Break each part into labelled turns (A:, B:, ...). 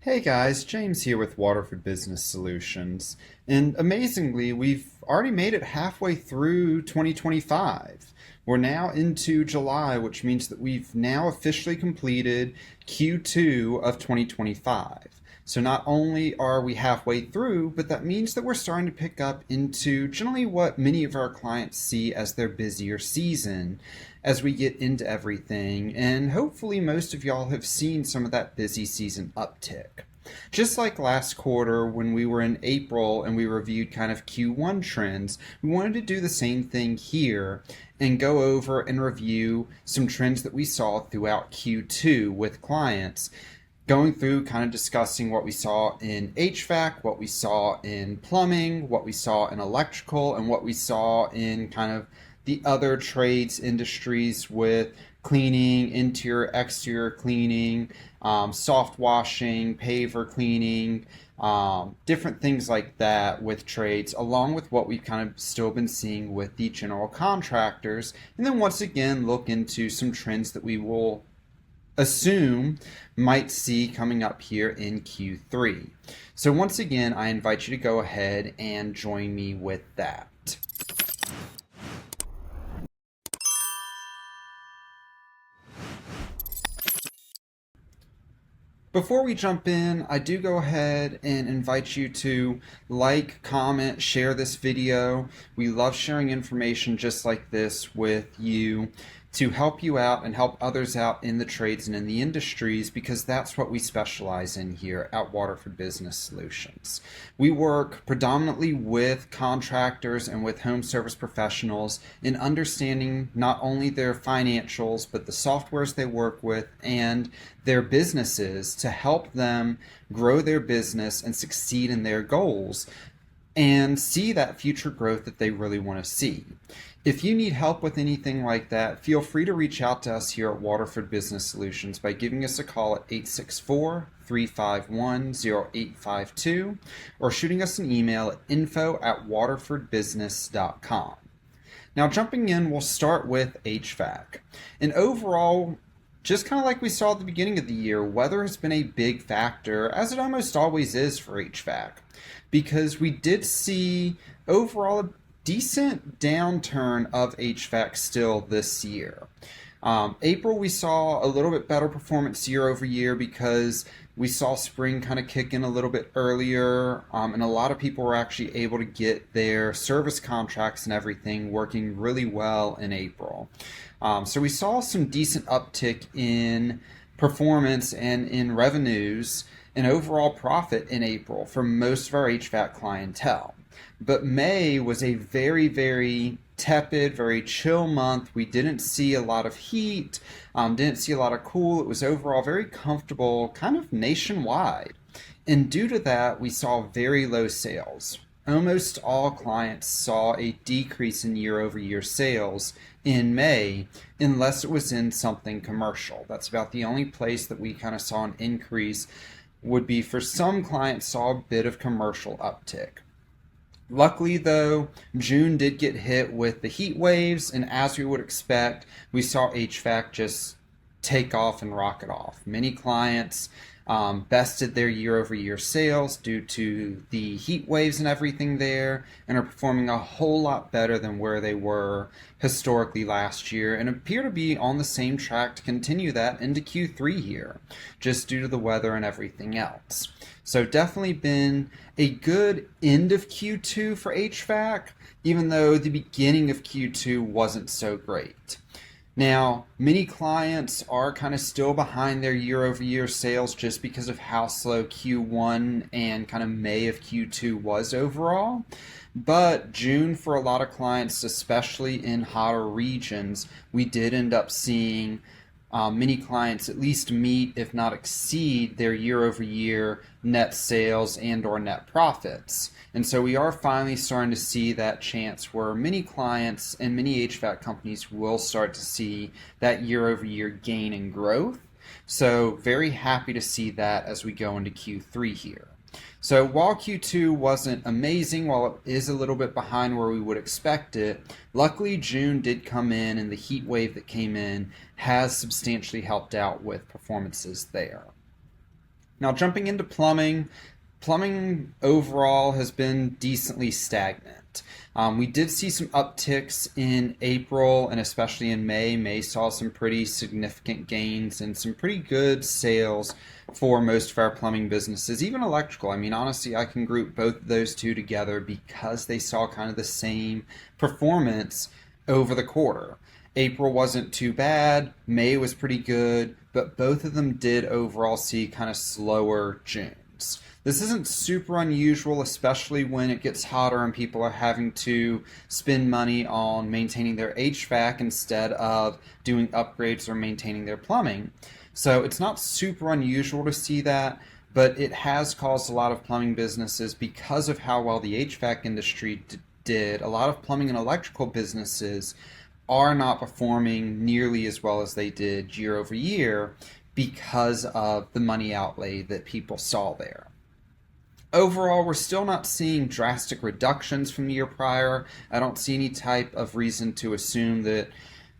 A: Hey guys, James here with Waterford Business Solutions. And amazingly, we've already made it halfway through 2025. We're now into July, which means that we've now officially completed Q2 of 2025. So not only are we halfway through, but that means that we're starting to pick up into generally what many of our clients see as their busier season as we get into everything. And hopefully most of y'all have seen some of that busy season uptick. Just like last quarter when we were in April and we reviewed kind of Q1 trends, we wanted to do the same thing here and go over and review some trends that we saw throughout Q2 with clients, going through kind of discussing what we saw in HVAC, what we saw in plumbing, what we saw in electrical, and what we saw in kind of the other trades industries with cleaning, interior, exterior cleaning, soft washing, paver cleaning, different things like that with trades, along with what we've kind of still been seeing with the general contractors. And then once again, look into some trends that we will assume might see coming up here in Q3. So once again, I invite you to go ahead and join me with that. Before we jump in, I do go ahead and invite you to like, comment, share this video. We love sharing information just like this with you to help you out and help others out in the trades and in the industries, because that's what we specialize in here at Waterford Business Solutions. We work predominantly with contractors and with home service professionals in understanding not only their financials, but the softwares they work with and their businesses to help them grow their business and succeed in their goals and see that future growth that they really want to see. If you need help with anything like that, feel free to reach out to us here at Waterford Business Solutions by giving us a call at 864-351-0852 or shooting us an email at info@waterfordbusiness.com. Now jumping in, we'll start with HVAC. And overall, just kind of like we saw at the beginning of the year, weather has been a big factor, as it almost always is for HVAC, because we did see overall a decent downturn of HVAC still this year. April, we saw a little bit better performance year over year because we saw spring kind of kick in a little bit earlier, and a lot of people were actually able to get their service contracts and everything working really well in April. So we saw some decent uptick in performance and in revenues and overall profit in April for most of our HVAC clientele. But May was a very, very tepid, very chill month. We didn't see a lot of heat, didn't see a lot of cool. It was overall very comfortable, kind of nationwide. And due to that, we saw very low sales. Almost all clients saw a decrease in year-over-year sales in May, unless it was in something commercial. That's about the only place that we kind of saw an increase would be for some clients saw a bit of commercial uptick. Luckily, though, June did get hit with the heat waves, and as we would expect, we saw HVAC just take off and rocket off. Many clients bested their year-over-year sales due to the heat waves and everything there, and are performing a whole lot better than where they were historically last year, and appear to be on the same track to continue that into Q3 here, just due to the weather and everything else. So definitely been a good end of Q2 for HVAC, even though the beginning of Q2 wasn't so great. Now, many clients are kind of still behind their year-over-year sales just because of how slow Q1 and kind of May of Q2 was overall. But June, for a lot of clients, especially in hotter regions, we did end up seeing many clients at least meet, if not exceed, their year-over-year net sales and or net profits. And so we are finally starting to see that chance where many clients and many HVAC companies will start to see that year-over-year gain in growth. So very happy to see that as we go into Q3 here. So while Q2 wasn't amazing, while it is a little bit behind where we would expect it, luckily June did come in, and the heat wave that came in has substantially helped out with performances there. Now, jumping into plumbing, plumbing overall has been decently stagnant. We did see some upticks in April and especially in May. May saw some pretty significant gains and some pretty good sales for most of our plumbing businesses, even electrical. I mean, honestly, I can group both of those two together because they saw kind of the same performance over the quarter. April wasn't too bad, May was pretty good, but both of them did overall see kind of slower Junes. This isn't super unusual, especially when it gets hotter and people are having to spend money on maintaining their HVAC instead of doing upgrades or maintaining their plumbing. So it's not super unusual to see that, but it has caused a lot of plumbing businesses, because of how well the HVAC industry did, a lot of plumbing and electrical businesses are not performing nearly as well as they did year over year because of the money outlay that people saw there. Overall, we're still not seeing drastic reductions from the year prior. I don't see any type of reason to assume that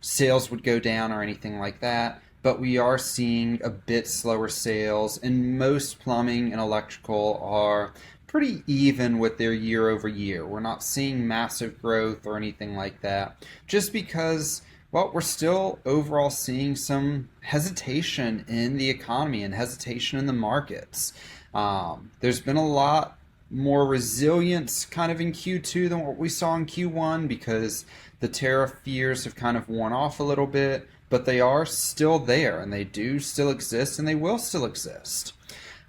A: sales would go down or anything like that, but we are seeing a bit slower sales, and most plumbing and electrical are pretty even with their year over year. We're not seeing massive growth or anything like that, just because, well, we're still overall seeing some hesitation in the economy and hesitation in the markets. There's been a lot more resilience kind of in Q2 than what we saw in Q1 because the tariff fears have kind of worn off a little bit, but they are still there and they do still exist and they will still exist.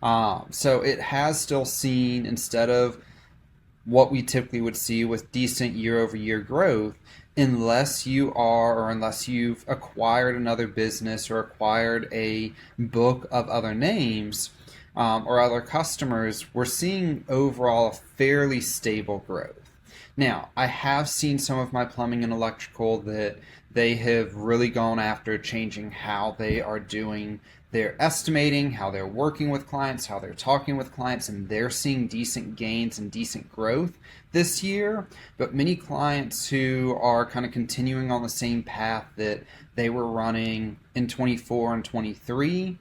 A: So it has still seen, instead of what we typically would see with decent year-over-year growth, unless you are, or unless you've acquired another business or acquired a book of other names or other customers, we're seeing overall fairly stable growth. Now, I have seen some of my plumbing and electrical that they have really gone after changing how they are doing their estimating, how they're working with clients, how they're talking with clients, and they're seeing decent gains and decent growth this year. But many clients who are kind of continuing on the same path that they were running in 24 and 23,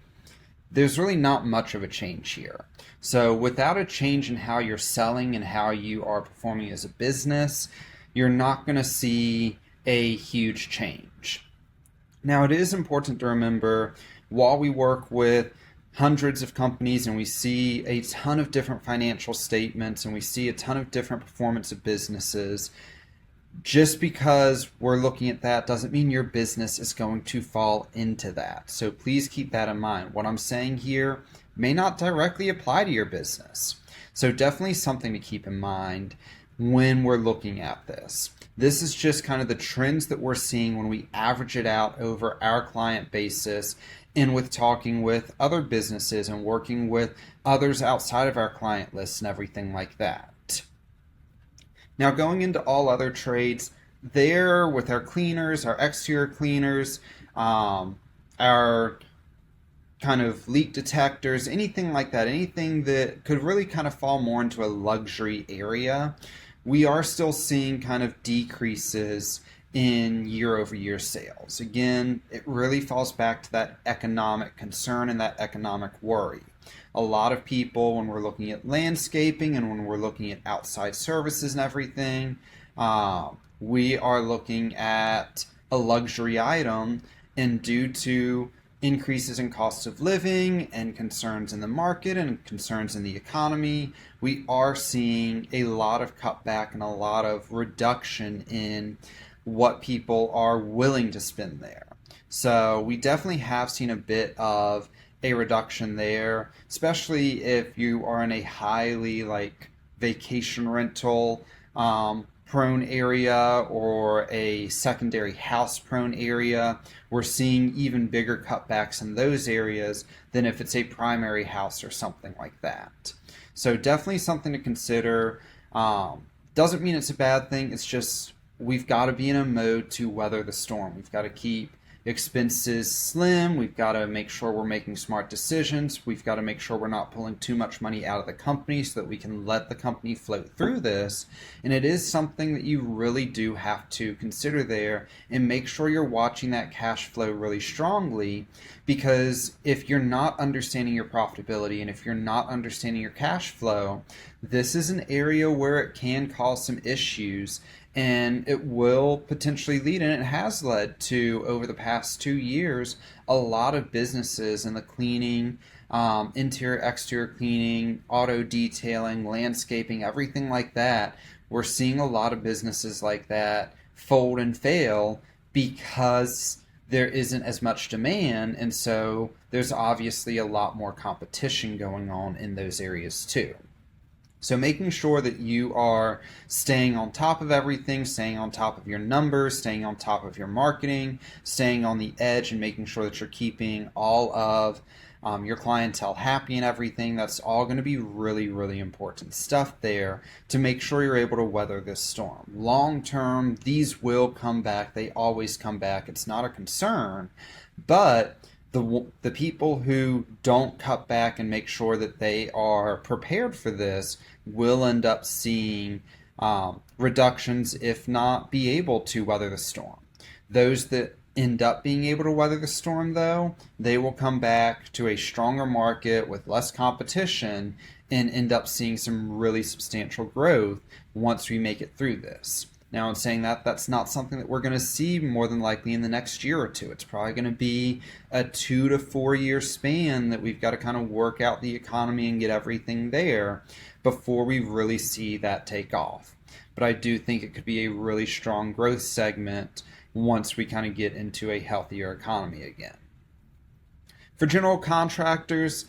A: there's really not much of a change here. So without a change in how you're selling and how you are performing as a business, you're not going to see a huge change. Now, it is important to remember, while we work with hundreds of companies and we see a ton of different financial statements and we see a ton of different performance of businesses, just because we're looking at that doesn't mean your business is going to fall into that. So please keep that in mind. What I'm saying here may not directly apply to your business. So definitely something to keep in mind when we're looking at this. This is just kind of the trends that we're seeing when we average it out over our client basis and with talking with other businesses and working with others outside of our client list and everything like that. Now, going into all other trades, there with our cleaners, our exterior cleaners, our kind of leak detectors, anything like that, anything that could really kind of fall more into a luxury area, we are still seeing kind of decreases in year-over-year sales. Again, it really falls back to that economic concern and that economic worry. A lot of people, when we're looking at landscaping and when we're looking at outside services and everything, we are looking at a luxury item, and due to increases in cost of living and concerns in the market and concerns in the economy, we are seeing a lot of cutback and a lot of reduction in what people are willing to spend there. So we definitely have seen a bit of a reduction there, especially if you are in a highly vacation rental prone area or a secondary house prone area. We're seeing even bigger cutbacks in those areas than if it's a primary house or something like that. So definitely something to consider. Doesn't mean it's a bad thing. It's just we've got to be in a mode to weather the storm. We've got to keep expenses slim. We've got to make sure we're making smart decisions. We've got to make sure we're not pulling too much money out of the company so that we can let the company float through this. And it is something that you really do have to consider there and make sure you're watching that cash flow really strongly, because if you're not understanding your profitability and if you're not understanding your cash flow, this is an area where it can cause some issues. And it will potentially lead, and it has led to, over the past 2 years, a lot of businesses in the cleaning, interior, exterior cleaning, auto detailing, landscaping, everything like that. We're seeing a lot of businesses like that fold and fail because there isn't as much demand, and so there's obviously a lot more competition going on in those areas too. So making sure that you are staying on top of everything, staying on top of your numbers, staying on top of your marketing, staying on the edge, and making sure that you're keeping all of your clientele happy and everything, that's all going to be really, really important stuff there to make sure you're able to weather this storm. Long term, these will come back. They always come back. It's not a concern, but the people who don't cut back and make sure that they are prepared for this will end up seeing reductions, if not be able to weather the storm. Those that end up being able to weather the storm, though, they will come back to a stronger market with less competition and end up seeing some really substantial growth once we make it through this. Now, in saying that, that's not something that we're going to see more than likely in the next year or two. It's probably going to be a 2 to 4 year span that we've got to kind of work out the economy and get everything there before we really see that take off. But I do think it could be a really strong growth segment once we kind of get into a healthier economy again. For general contractors,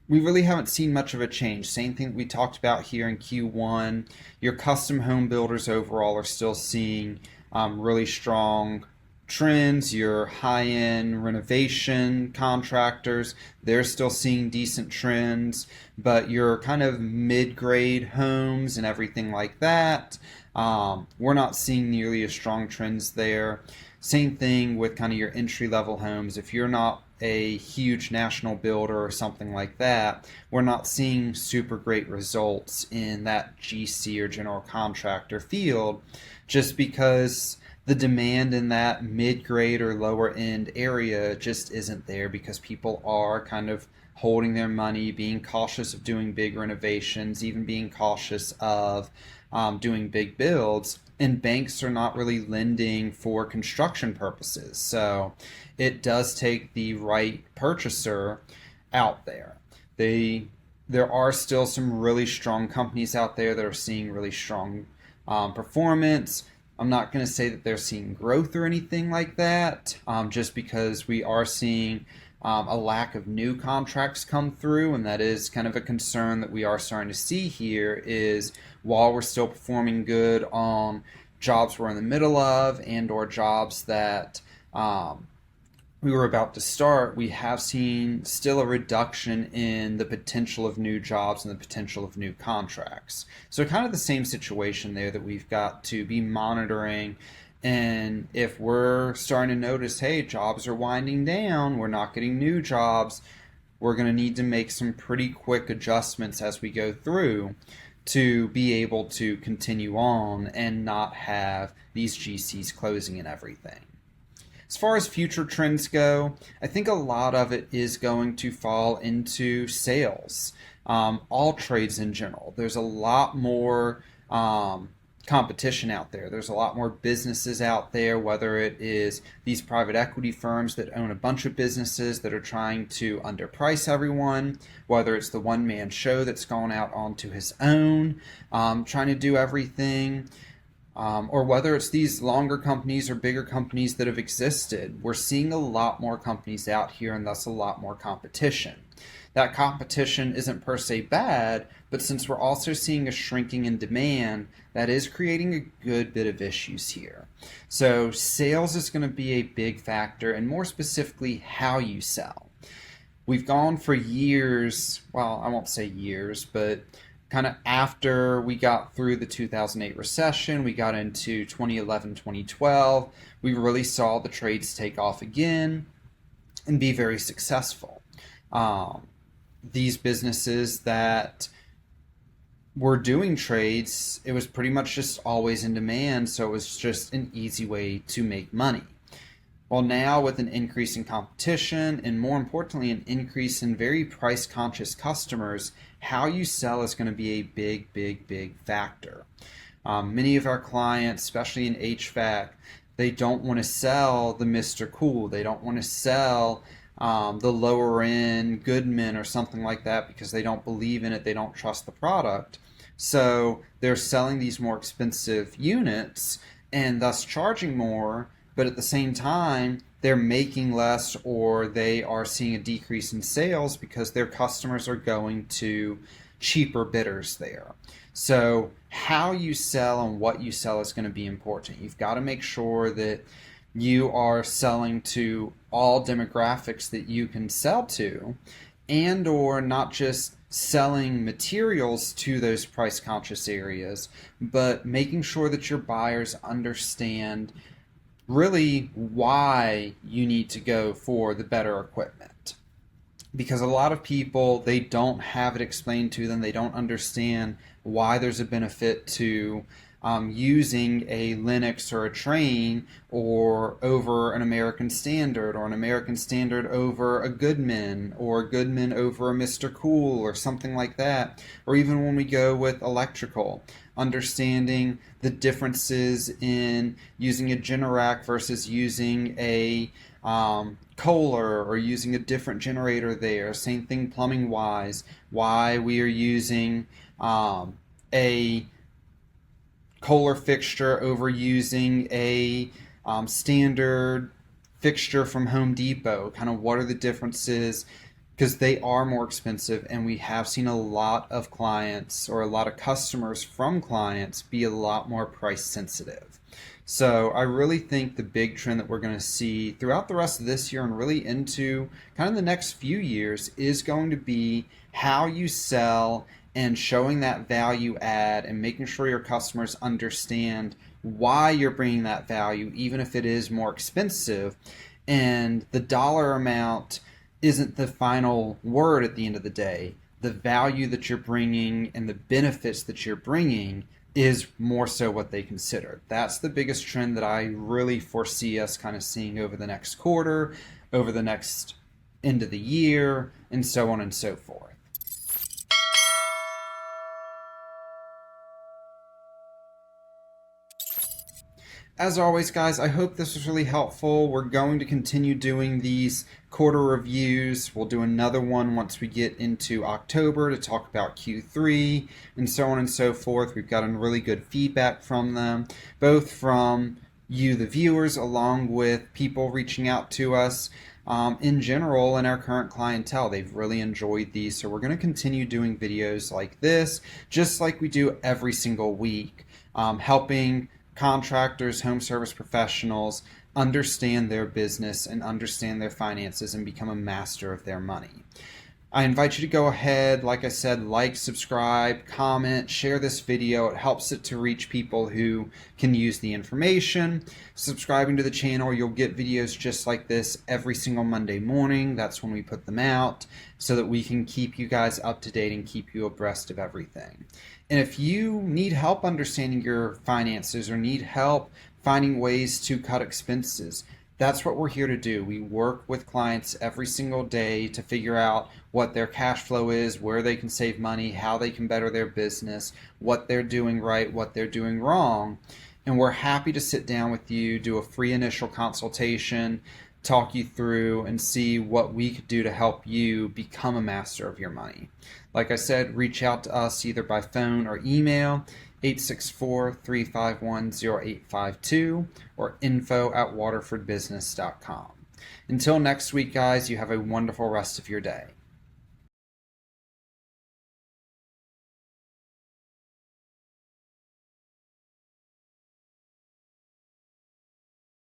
A: we really haven't seen much of a change. Same thing that we talked about here in Q1. Your custom home builders overall are still seeing really strong trends. Your high-end renovation contractors, they're still seeing decent trends. But your kind of mid-grade homes and everything like that, we're not seeing nearly as strong trends there. Same thing with kind of your entry-level homes. If you're not a huge national builder or something like that, we're not seeing super great results in that GC or general contractor field, just because the demand in that mid-grade or lower end area just isn't there, because people are kind of holding their money, being cautious of doing big renovations, even being cautious of doing big builds, and banks are not really lending for construction purposes. So it does take the right purchaser out there. There are still some really strong companies out there that are seeing really strong performance. I'm not going to say that they're seeing growth or anything like that, just because we are seeing a lack of new contracts come through, and that is kind of a concern that we are starting to see here. Is while we're still performing good on jobs we're in the middle of and or jobs that we were about to start, we have seen still a reduction in the potential of new jobs and the potential of new contracts. So kind of the same situation there that we've got to be monitoring. And if we're starting to notice, hey, jobs are winding down, we're not getting new jobs, we're going to need to make some pretty quick adjustments as we go through to be able to continue on and not have these GCs closing and everything. As far as future trends go, I think a lot of it is going to fall into sales, all trades in general. There's a lot more competition out there. There's a lot more businesses out there, whether it is these private equity firms that own a bunch of businesses that are trying to underprice everyone, whether it's the one-man show that's gone out onto his own, trying to do everything, or whether it's these longer companies or bigger companies that have existed. We're seeing a lot more companies out here, and thus a lot more competition. That competition isn't per se bad, but since we're also seeing a shrinking in demand, that is creating a good bit of issues here. So sales is going to be a big factor, and more specifically, how you sell. We've gone for years, well, I won't say years, but kind of after we got through the 2008 recession, we got into 2011, 2012, we really saw the trades take off again and be very successful. These businesses that were doing trades, it was pretty much just always in demand, so it was just an easy way to make money. Well, now with an increase in competition and more importantly, an increase in very price conscious customers, how you sell is going to be a big factor. Many of our clients, especially in HVAC, they don't want to sell the Mr. Cool. They don't want to sell the lower end Goodman or something like that because they don't believe in it. They don't trust the product. So they're selling these more expensive units and thus charging more, but at the same time, they're making less or they are seeing a decrease in sales because their customers are going to cheaper bidders there. So how you sell and what you sell is going to be important. You've got to make sure that you are selling to all demographics that you can sell to, and or not just selling materials to those price conscious areas, but making sure that your buyers understand really why you need to go for the better equipment. Because a lot of people, they don't have it explained to them. They don't understand why there's a benefit to using a Lennox or a Trane or over an American Standard, or an American Standard over a Goodman, or a Goodman over a Mr. Cool or something like that. Or even when we go with electrical, understanding the differences in using a Generac versus using a Kohler, or using a different generator there. Same thing plumbing wise, why we are using a Kohler fixture over using a standard fixture from Home Depot. Kind of what are the differences, because they are more expensive, and we have seen a lot of clients or a lot of customers from clients be a lot more price sensitive. So I really think the big trend that we're going to see throughout the rest of this year and really into kind of the next few years is going to be how you sell and showing that value add and making sure your customers understand why you're bringing that value, even if it is more expensive. And the dollar amount isn't the final word at the end of the day. The value that you're bringing and the benefits that you're bringing is more so what they consider. That's the biggest trend that I really foresee us kind of seeing over the next quarter, over the next end of the year, and so on and so forth. As always, guys, I hope this was really helpful. We're going to continue doing these quarter reviews. We'll do another one once we get into October to talk about Q3 and so on and so forth. We've gotten really good feedback from them, both from you, the viewers, along with people reaching out to us in general and our current clientele. They've really enjoyed these, so we're going to continue doing videos like this, just like we do every single week, helping contractors, home service professionals understand their business and understand their finances and become a master of their money. I invite you to go ahead, like I said, like, subscribe, comment, share this video. It helps it to reach people who can use the information. Subscribing to the channel, you'll get videos just like this every single Monday morning. That's when we put them out, so that we can keep you guys up to date and keep you abreast of everything. And if you need help understanding your finances or need help finding ways to cut expenses, that's what we're here to do. We work with clients every single day to figure out what their cash flow is, where they can save money, how they can better their business, what they're doing right, what they're doing wrong. And we're happy to sit down with you, do a free initial consultation, talk you through and see what we could do to help you become a master of your money. Like I said, reach out to us either by phone or email, 864-351-0852 or info@waterfordbusiness.com. Until next week, guys, you have a wonderful rest of your day.